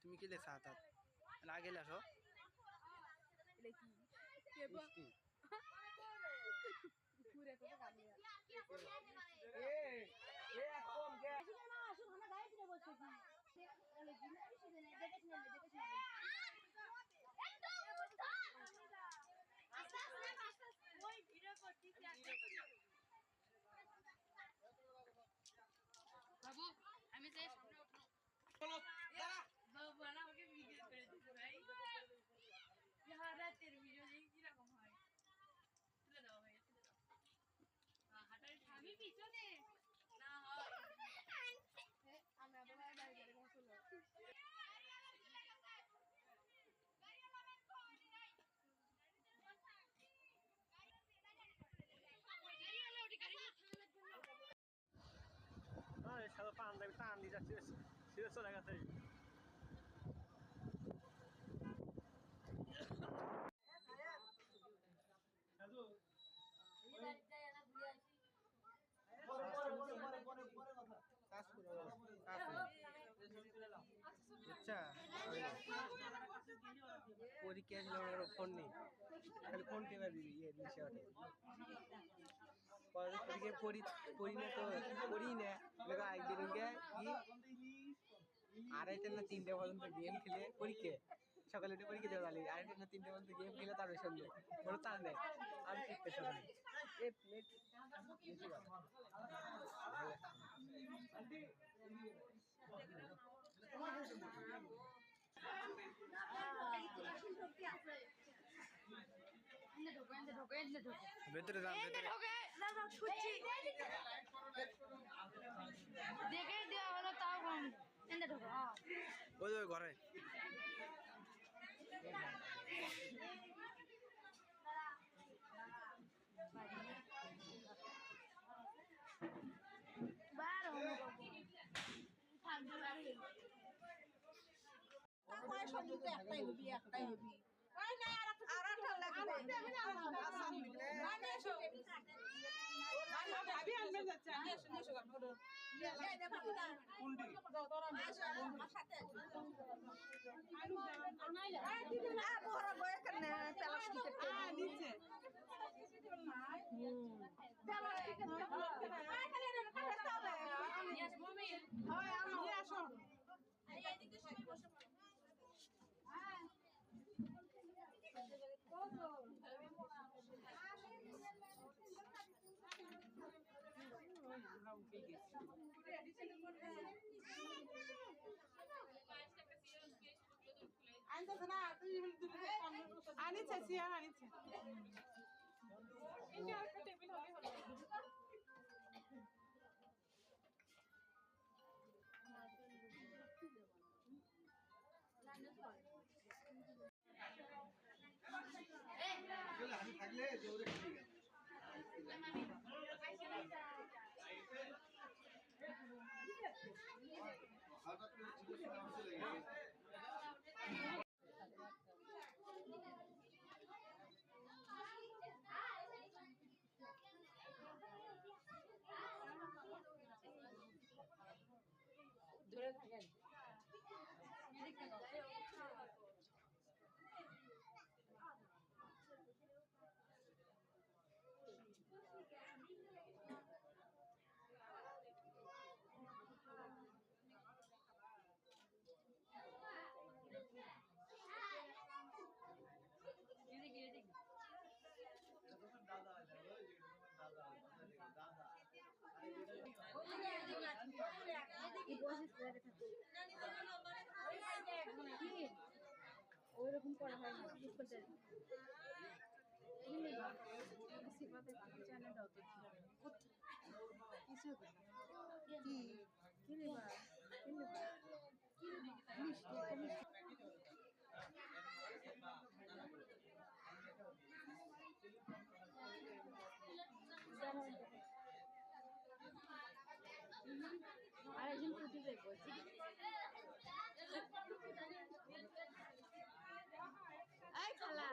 তুমি কি লেখা হাত লাগে লেখো বাবু আমি চাই সামনে উঠো বাবু বানা আমাকে ভিডিও করে দিতে ভাই রাতের ভিডিও দেখি কিরকম হয় তুলে দাও ভাই তুলে দাও হাঁটার আমি পিছনে না হয় আমরা আবার গাড়ি করে চলো সাদা টান দেবে টান দিয়ে যাচ্ছে সিরিয়াস চলে গেছে পরীক্ষা ফোন নেই খালি ফোন টেপা দিবি পরীক্ষা পড়ি না তো পড়ি না একদিন কি 2:30 না 3টে পর্যন্ত গেম খেলে পরীক্ষা সকালে উঠে পরীক্ষা দেওয়া গেলে 2:30 না 3টে পর্যন্ত গেম খেলে তারপরে সন্ধ্যে কোনো টান নেই আমি শিখতে সকালে ভেতরে দেখে দেওয়া হলো তাও ওই ঘরে একটাই হবি আনিছে চেয়ার আনিছে টেবিল হলে হলো থাকলে জোরে ধরে থাকেন ওইরকম করা হয় না কিছু আরেকজন পুঁটি দেখবো এই খালা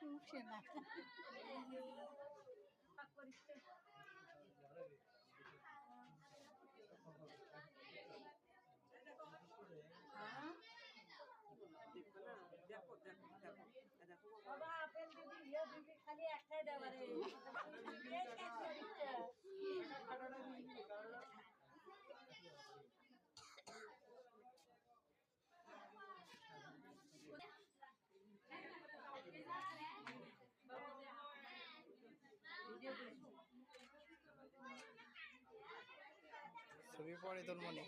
উঠছে না বাবা আপেল দিদি ইয়ে দিদি খালি একটাই দেবারে ছবি পরে তোর মনে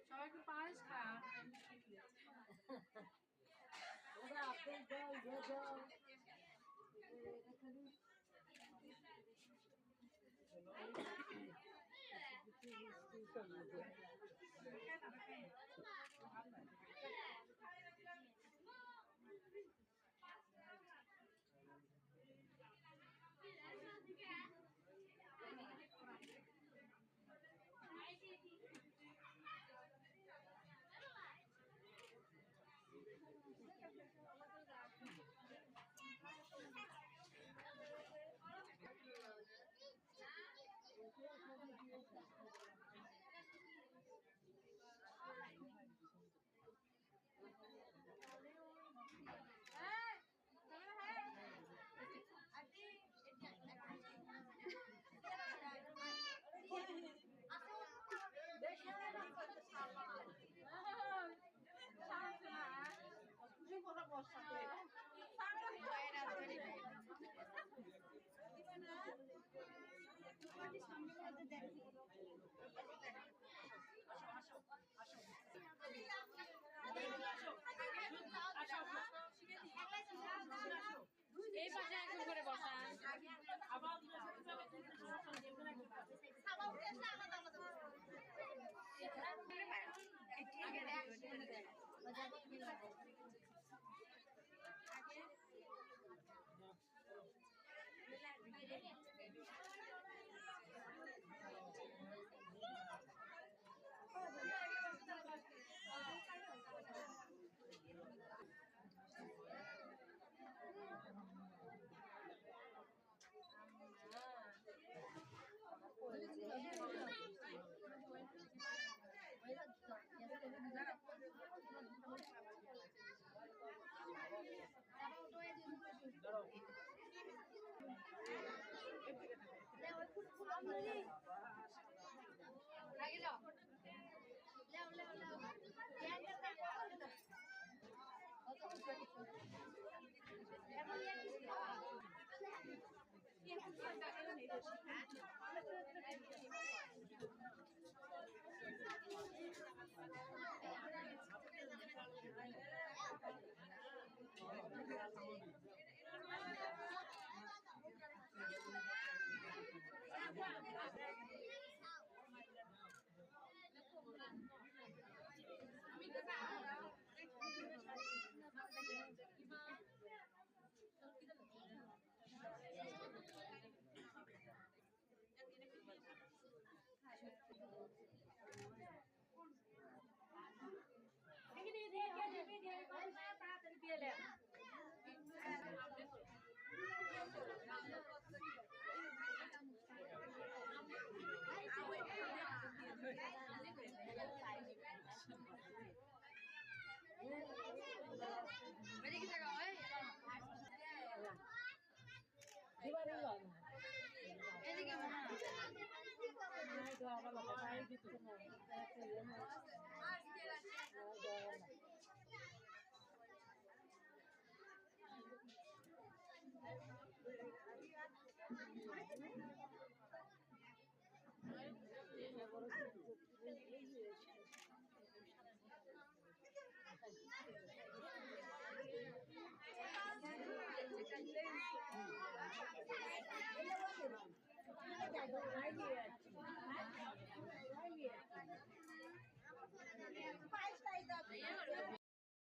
সবাই একটু পায়েস খা ওরা আপেল দাও ইয়ে দাও এই পাশে একজন করে বসান আগে যাও লেও লেও লেও গ্যাংটা খাও এখন ইয়ে কিছু খাওয়া